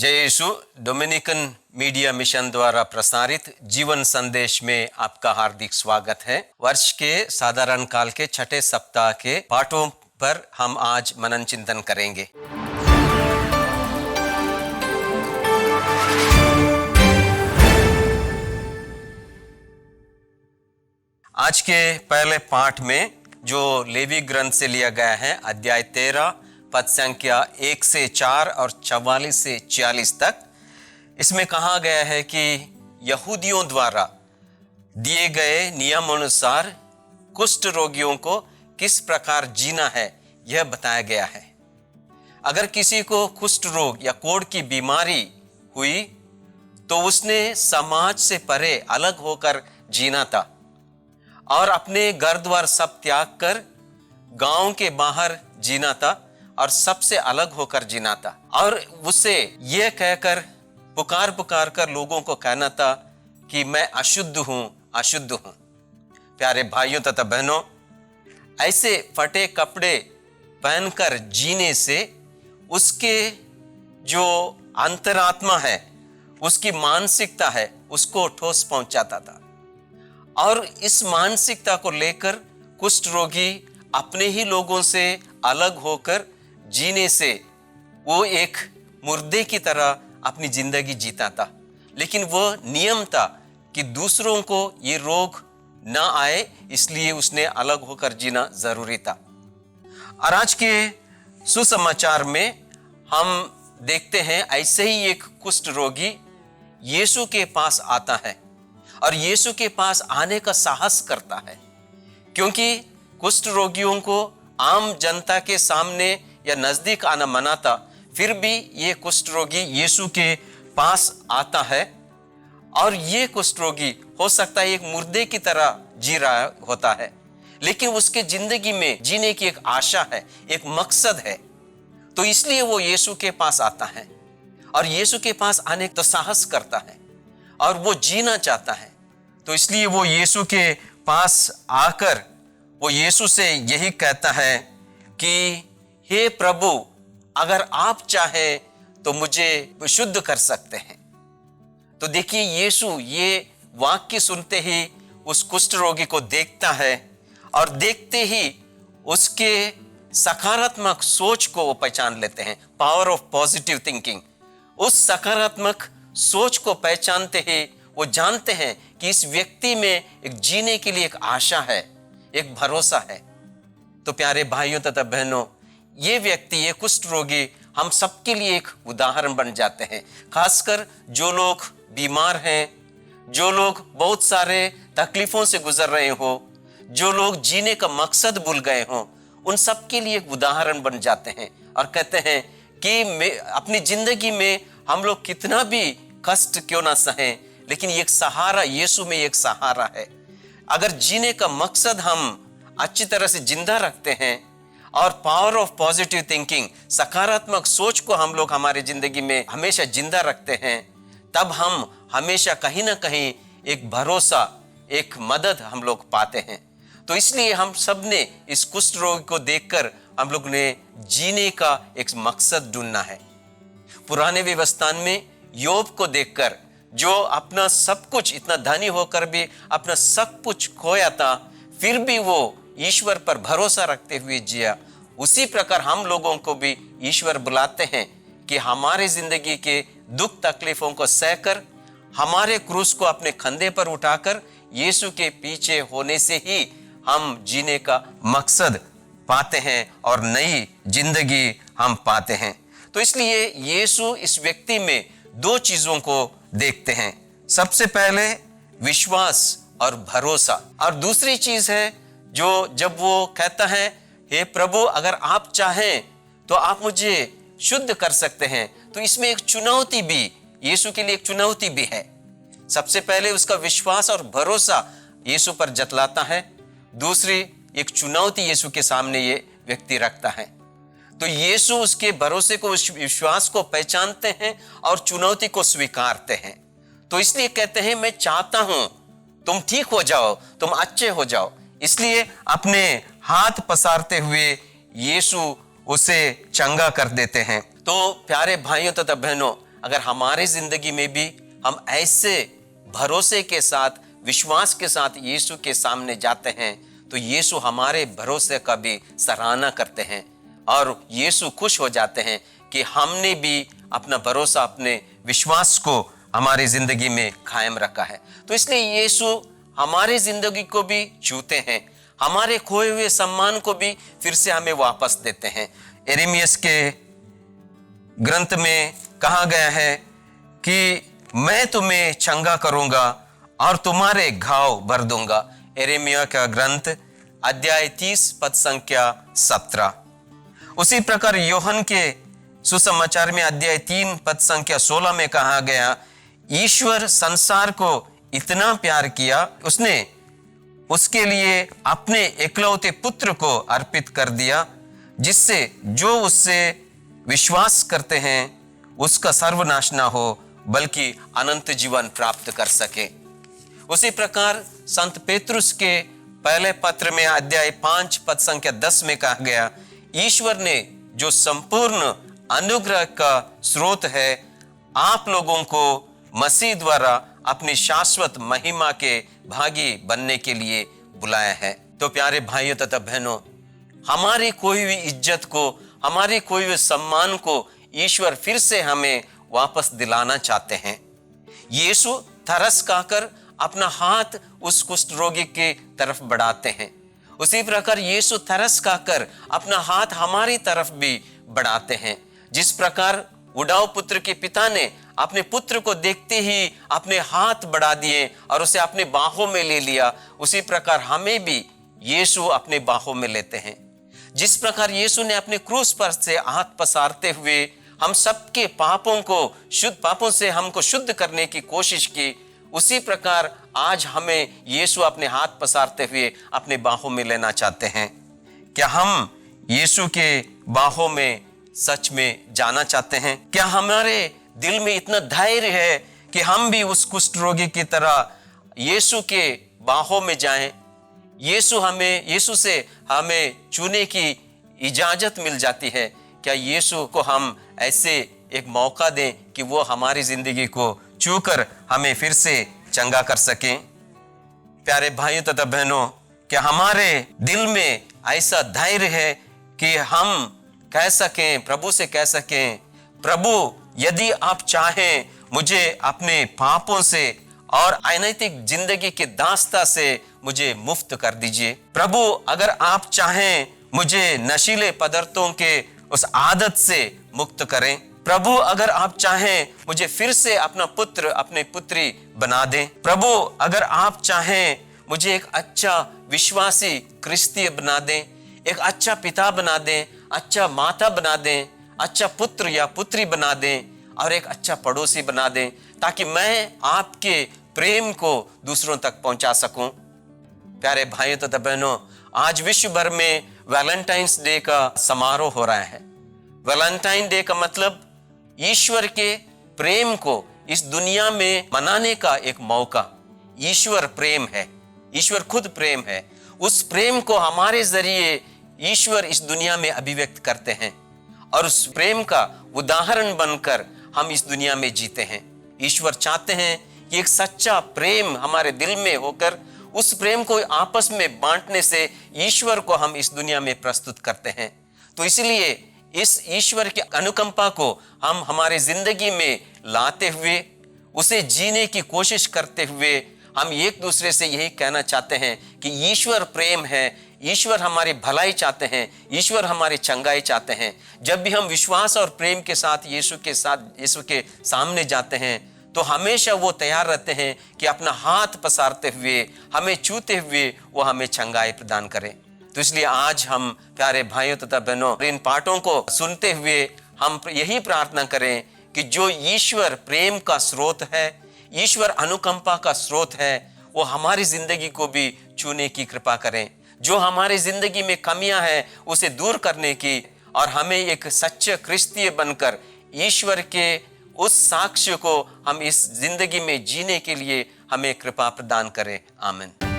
जय यीशु। Dominican media mission द्वारा प्रसारित जीवन संदेश में आपका हार्दिक स्वागत है। वर्ष के साधारण काल के छठे सप्ताह के पाठों पर हम आज मनन चिंतन करेंगे। आज के पहले पाठ में जो लेवी ग्रंथ से लिया गया है, अध्याय 13 पद संख्या 1 से 4 और 44 से 46 तक, इसमें कहा गया है कि यहूदियों द्वारा दिए गए नियमानुसार कुष्ठ रोगियों को किस प्रकार जीना है यह बताया गया है। अगर किसी को कुष्ठ रोग या कोढ़ की बीमारी हुई तो उसने समाज से परे अलग होकर जीना था और अपने घर द्वार सब त्याग कर गांव के बाहर जीना था और सबसे अलग होकर जीना था। और उसे यह कहकर पुकार कर लोगों को कहना था कि मैं अशुद्ध हूं। प्यारे भाइयों तथा बहनों, ऐसे फटे कपड़े पहनकर जीने से उसके जो अंतरात्मा है, उसकी मानसिकता है, उसको ठोस पहुंचाता था। और इस मानसिकता को लेकर कुष्ठ रोगी अपने ही लोगों से अलग होकर जीने से वो एक मुर्दे की तरह अपनी जिंदगी जीता था। लेकिन वो नियम था कि दूसरों को ये रोग ना आए, इसलिए उसने अलग होकर जीना जरूरी था। और आज के सुसमाचार में हम देखते हैं ऐसे ही एक कुष्ठ रोगी यीशु के पास आता है और यीशु के पास आने का साहस करता है, क्योंकि कुष्ठ रोगियों को आम जनता के सामने या नजदीक आना मना था। फिर भी ये कुष्ठ रोगी यीशु के पास आता है और ये कुष्ठ रोगी हो सकता है एक मुर्दे की तरह जी रहा होता है, लेकिन उसके जिंदगी में जीने की एक आशा है, एक मकसद है। तो इसलिए वो यीशु के पास आता है और यीशु के पास आने का साहस करता है और वो जीना चाहता है। तो इसलिए वो यीशु के पास आकर वो यीशु से यही कहता है कि हे प्रभु, अगर आप चाहे तो मुझे शुद्ध कर सकते हैं। तो देखिए, यीशु ये वाक्य सुनते ही उस कुष्ठ रोगी को देखता है और देखते ही उसके सकारात्मक सोच को वो पहचान लेते हैं। Power of positive thinking. उस सकारात्मक सोच को पहचानते ही वो जानते हैं कि इस व्यक्ति में एक जीने के लिए एक आशा है, एक भरोसा है। तो प्यारे भाइयों तथा बहनों, ये व्यक्ति, ये कुष्ठ रोगी हम सबके लिए एक उदाहरण बन जाते हैं। खासकर जो लोग बीमार हैं, जो लोग बहुत सारे तकलीफों से गुजर रहे हो, जो लोग जीने का मकसद भूल गए हो, उन सब के लिए एक उदाहरण बन जाते हैं और कहते हैं कि अपनी जिंदगी में हम लोग कितना भी कष्ट क्यों ना सहें, लेकिन एक सहारा, यीशु में एक सहारा है। अगर जीने का मकसद हम अच्छी तरह से जिंदा रखते हैं और पावर ऑफ पॉजिटिव थिंकिंग, सकारात्मक सोच को हम लोग हमारी जिंदगी में हमेशा जिंदा रखते हैं, तब हम हमेशा कहीं ना कहीं एक भरोसा, एक मदद हम लोग पाते हैं। तो इसलिए हम सब ने इस कुष्ठ रोग को देखकर हम लोग ने जीने का एक मकसद ढूंढना है। पुराने व्यवस्थान में योब को देखकर, जो अपना सब कुछ, इतना धनी होकर भी अपना सब कुछ खोया था, फिर भी वो ईश्वर पर भरोसा रखते हुए जिया। उसी प्रकार हम लोगों को भी ईश्वर बुलाते हैं कि हमारे जिंदगी के दुख तकलीफों को सहकर, हमारे क्रूस को अपने कंधे पर उठाकर यीशु के पीछे होने से ही हम जीने का मकसद पाते हैं और नई जिंदगी हम पाते हैं। तो इसलिए यीशु इस व्यक्ति में दो चीजों को देखते हैं। सबसे पहले विश्वास और भरोसा, और दूसरी चीज है जो जब वो कहता है, हे प्रभु, अगर आप चाहें तो आप मुझे शुद्ध कर सकते हैं। तो इसमें एक चुनौती भी, यीशु के लिए एक चुनौती भी है। सबसे पहले उसका विश्वास और भरोसा यीशु पर जतलाता है, दूसरी एक चुनौती यीशु के सामने ये व्यक्ति रखता है। तो यीशु उसके भरोसे को, उस विश्वास को पहचानते हैं और चुनौती को स्वीकारते हैं। तो इसलिए कहते हैं, मैं चाहता हूं तुम ठीक हो जाओ, तुम अच्छे हो जाओ। इसलिए अपने हाथ पसारते हुए यीशु उसे चंगा कर देते हैं। तो प्यारे भाइयों तथा बहनों, अगर हमारे जिंदगी में भी हम ऐसे भरोसे के साथ, विश्वास के साथ यीशु के सामने जाते हैं, तो यीशु हमारे भरोसे का भी सराहना करते हैं और यीशु खुश हो जाते हैं कि हमने भी अपना भरोसा, अपने विश्वास को हमारी जिंदगी में कायम रखा है। तो इसलिए यीशु हमारी जिंदगी को भी छूते हैं, हमारे खोए हुए सम्मान को भी फिर से हमें वापस देते हैं। यिर्मयाह के ग्रंथ में कहा गया है कि मैं तुम्हें चंगा करूंगा और तुम्हारे घाव भर दूंगा। यिर्मयाह का ग्रंथ अध्याय 30 पद संख्या 17। उसी प्रकार यूहन्ना के सुसमाचार में अध्याय 3 पद संख्या 16 में कहा गया, ईश्वर संसार को इतना प्यार किया, उसने उसके लिए अपने एकलौते पुत्र को अर्पित कर दिया, जिससे जो उससे विश्वास करते हैं उसका सर्वनाश ना हो बल्कि अनंत जीवन प्राप्त कर सके। उसी प्रकार संत पेतरुस के पहले पत्र में अध्याय 5 पद संख्या 10 में कहा गया, ईश्वर ने जो संपूर्ण अनुग्रह का स्रोत है, आप लोगों को मसीह द्वारा अपनी शाश्वत महिमा के भागी बनने के लिए बुलाया है। तो प्यारे भाइयों तथा बहनों, हमारी कोई हुई इज्जत को, हमारी कोई हुई सम्मान को ईश्वर फिर से हमें वापस दिलाना चाहते हैं। यीशु तरस खाकर अपना हाथ उस कुष्ठ रोगी की तरफ बढ़ाते हैं। उसी प्रकार यीशु तरस खाकर अपना हाथ हमारी तरफ भी बढ़ाते हैं। जिस प्रकार उड़ाऊ पुत्र के पिता ने अपने पुत्र को देखते ही अपने हाथ बढ़ा दिए और उसे अपने बाहों में ले लिया, उसी प्रकार हमें भी यीशु अपने बाहों में लेते हैं। जिस प्रकार यीशु ने अपने क्रूस पर से हाथ पसारते हुए हम सबके पापों से हमको शुद्ध करने की कोशिश की, उसी प्रकार आज हमें यीशु अपने हाथ पसारते हुए अपने बाहों में लेना चाहते हैं। क्या हम यीशु के बाहों में सच में जाना चाहते हैं? क्या हमारे दिल में इतना धैर्य है कि हम भी उस कुष्ठ रोगी की तरह यीशु के बाहों में जाएं? यीशु से हमें छूने की इजाजत मिल जाती है। क्या यीशु को हम ऐसे एक मौका दें कि वो हमारी जिंदगी को छूकर हमें फिर से चंगा कर सकें? प्यारे भाइयों तथा बहनों, क्या हमारे दिल में ऐसा धैर्य है कि हम कह सकें, प्रभु से कह सकें, प्रभु यदि आप चाहें मुझे अपने पापों से और अनैतिक जिंदगी के दास्ता से मुझे मुक्त कर दीजिए। प्रभु अगर आप चाहें मुझे नशीले पदार्थों के उस आदत से मुक्त करें। प्रभु अगर आप चाहें मुझे फिर से अपना पुत्र, अपनी पुत्री बना दें। प्रभु अगर आप चाहें मुझे एक अच्छा विश्वासी क्रिस्तीय बना दें, एक अच्छा पिता बना दें, अच्छा माता बना दें, अच्छा पुत्र या पुत्री बना दें और एक अच्छा पड़ोसी बना दें, ताकि मैं आपके प्रेम को दूसरों तक पहुंचा सकूं। प्यारे भाइयों तथा बहनों, आज विश्व भर में वैलेंटाइंस डे का समारोह हो रहा है। वैलेंटाइन डे का मतलब ईश्वर के प्रेम को इस दुनिया में मनाने का एक मौका। ईश्वर प्रेम है, ईश्वर खुद प्रेम है। उस प्रेम को हमारे जरिए ईश्वर इस दुनिया में अभिव्यक्त करते हैं और उस प्रेम का उदाहरण बनकर हम इस दुनिया में जीते हैं। ईश्वर चाहते हैं कि एक सच्चा प्रेम हमारे दिल में होकर उस प्रेम को आपस में बांटने से ईश्वर को हम इस दुनिया में प्रस्तुत करते हैं। तो इसलिए इस ईश्वर की अनुकंपा को हम हमारे जिंदगी में लाते हुए, उसे जीने की कोशिश करते हुए हम एक दूसरे से यही कहना चाहते हैं कि ईश्वर प्रेम है, ईश्वर हमारी भलाई चाहते हैं, ईश्वर हमारी चंगाई चाहते हैं। जब भी हम विश्वास और प्रेम के साथ यीशु के सामने जाते हैं तो हमेशा वो तैयार रहते हैं कि अपना हाथ पसारते हुए, हमें छूते हुए वो हमें चंगाई प्रदान करें। तो इसलिए आज हम प्यारे भाइयों तथा बहनों, इन पाठों को सुनते हुए हम यही प्रार्थना करें कि जो ईश्वर प्रेम का स्रोत है, ईश्वर अनुकंपा का स्रोत है, वो हमारी जिंदगी को भी छूने की कृपा करें। जो हमारी जिंदगी में कमियां हैं उसे दूर करने की और हमें एक सच्चे क्रिस्तीय बनकर ईश्वर के उस साक्ष्य को हम इस जिंदगी में जीने के लिए हमें कृपा प्रदान करें। आमीन।